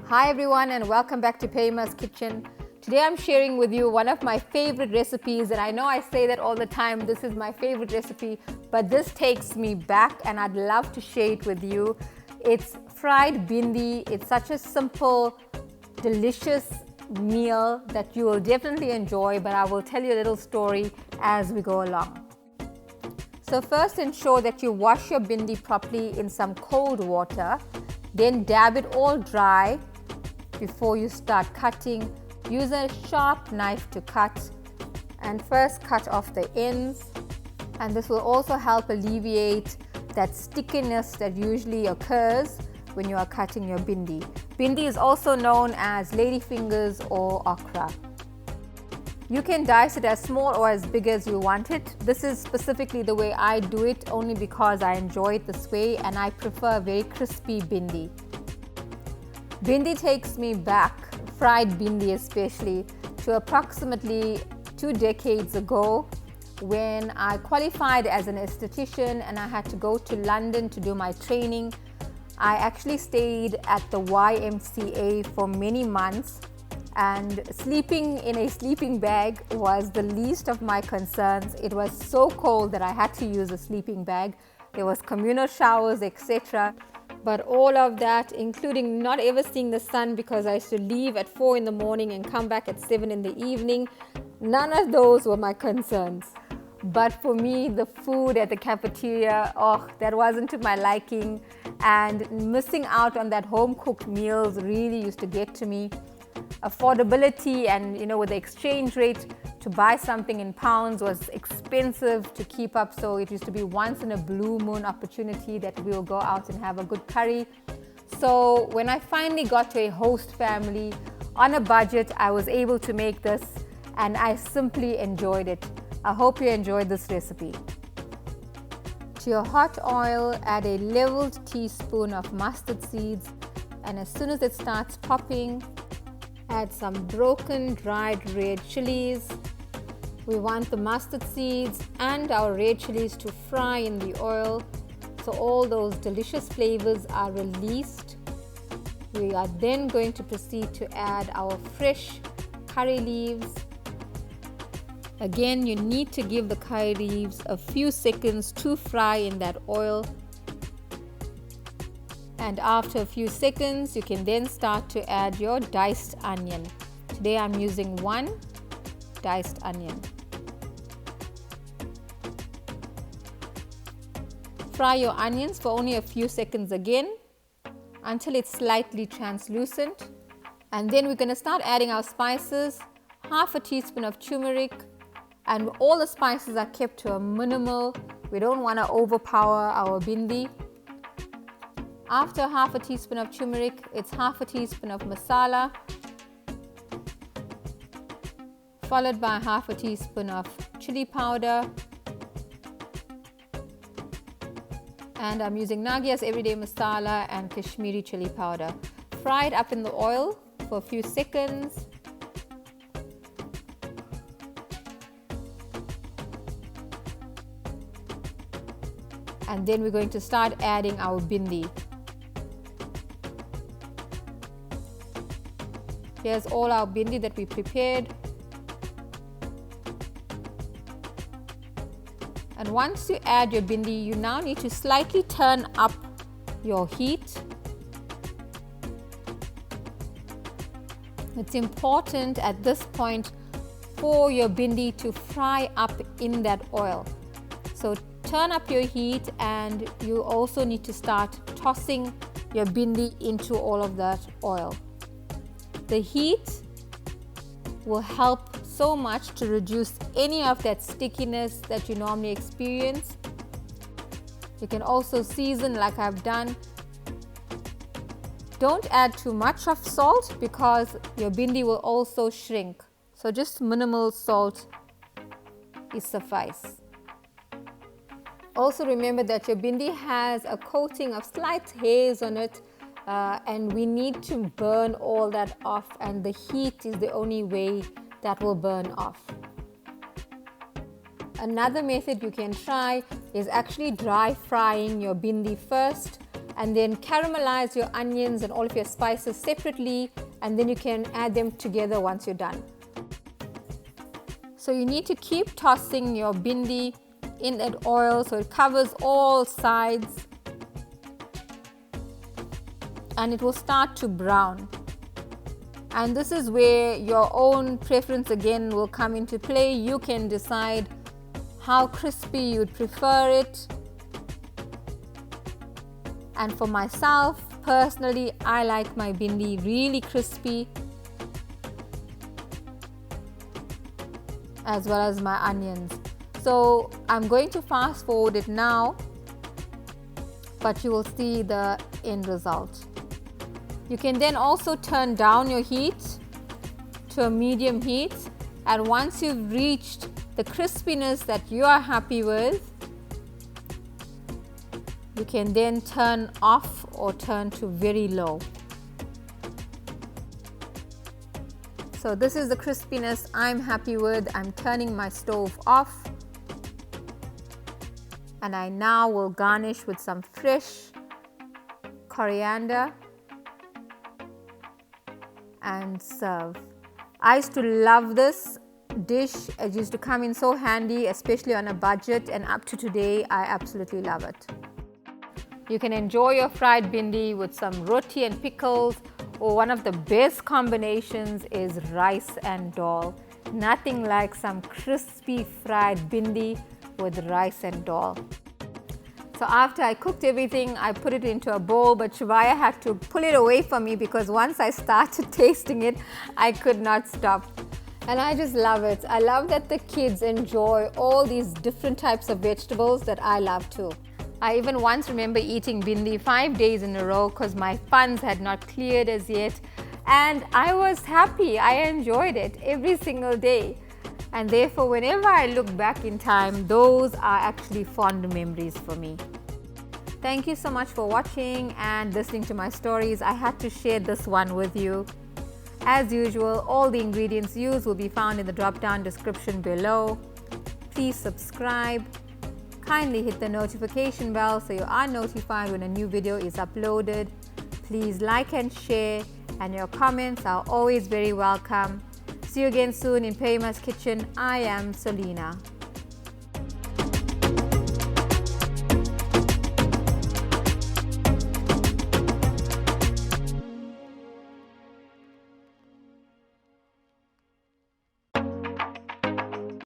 Hi everyone and welcome back to Perima's Kitchen. Today I'm sharing with you one of my favorite recipes, and I know I say that all the time, this is my favorite recipe, but this takes me back and I'd love to share it with you. It's fried bindi. It's such a simple, delicious meal that you will definitely enjoy, but I will tell you a little story as we go along. So first, ensure that you wash your bindi properly in some cold water. Then dab it all dry before you start cutting. Use a sharp knife to cut, and first cut off the ends, and this will also help alleviate that stickiness that usually occurs when you are cutting your bindi. Bindi is also known as ladyfingers or okra. You can dice it as small or as big as you want it. This is specifically the way I do it, only because I enjoy it this way and I prefer very crispy bindi. Bindi takes me back, fried bindi especially, to approximately 2 decades ago when I qualified as an esthetician and I had to go to London to do my training. I actually stayed at the YMCA for many months, and sleeping in a sleeping bag was the least of my concerns. It was so cold that I had to use a sleeping bag. There was communal showers, etc. But all of that, including not ever seeing the sun because I used to leave at 4 in the morning and come back at 7 in the evening, none of those were my concerns. But for me, the food at the cafeteria, that wasn't to my liking, and missing out on that home-cooked meals really used to get to me. Affordability and with the exchange rate, to buy something in pounds was expensive to keep up, so it used to be once in a blue moon opportunity that we will go out and have a good curry. So when I finally got to a host family on a budget, I was able to make this and I simply enjoyed it. I hope you enjoyed this recipe. To your hot oil, add a leveled teaspoon of mustard seeds, and as soon as it starts popping, add some broken dried red chillies. We want the mustard seeds and our red chillies to fry in the oil so all those delicious flavors are released. We are then going to proceed to add our fresh curry leaves. Again, you need to give the curry leaves a few seconds to fry in that oil. And after a few seconds, you can then start to add your diced onion. Today I'm using 1 diced onion. Fry your onions for only a few seconds again until it's slightly translucent. And then we're going to start adding our spices. Half a teaspoon of turmeric, and all the spices are kept to a minimal. We don't want to overpower our bindi. After half a teaspoon of turmeric, it's half a teaspoon of masala, followed by half a teaspoon of chili powder. And I'm using Nagia's Everyday Masala and Kashmiri chili powder. Fry it up in the oil for a few seconds. And then we're going to start adding our bindi. Here's all our bindi that we prepared. And once you add your bindi, you now need to slightly turn up your heat. It's important at this point for your bindi to fry up in that oil. So turn up your heat, and you also need to start tossing your bindi into all of that oil. The heat will help so much to reduce any of that stickiness that you normally experience. You can also season like I've done. Don't add too much of salt because your bindi will also shrink. So just minimal salt is suffice. Also remember that your bindi has a coating of slight hairs on it, and we need to burn all that off, and the heat is the only way that will burn off. Another method you can try is actually dry frying your bindi first. and then caramelize your onions and all of your spices separately, and then you can add them together once you're done. So you need to keep tossing your bindi in that oil so it covers all sides and it will start to brown. And this is where your own preference again will come into play. You can decide how crispy you'd prefer it. And for myself, personally, I like my bindi really crispy, as well as my onions. So I'm going to fast forward it now, but you will see the end result. You can then also turn down your heat to a medium heat, and once you've reached the crispiness that you are happy with, you can then turn off or turn to very low. So this is the crispiness I'm happy with. I'm turning my stove off, and I now will garnish with some fresh coriander and serve. I used to love this dish. It used to come in so handy, especially on a budget, and up to today I absolutely love it. You can enjoy your fried bindi with some roti and pickles, or one of the best combinations is rice and dal. Nothing like some crispy fried bindi with rice and dal. So after I cooked everything, I put it into a bowl, but Shivaya had to pull it away from me because once I started tasting it, I could not stop. And I just love it. I love that the kids enjoy all these different types of vegetables that I love too. I even once remember eating bindi 5 days in a row because my funds had not cleared as yet, and I was happy. I enjoyed it every single day, and therefore whenever I look back in time, those are actually fond memories for me. Thank you so much for watching and listening to my stories. I had to share this one with you. As usual, all the ingredients used will be found in the drop-down description below. Please subscribe. Kindly hit the notification bell so you are notified when a new video is uploaded. Please like and share, and your comments are always very welcome. See you again soon in Perima's Kitchen. I am Selena.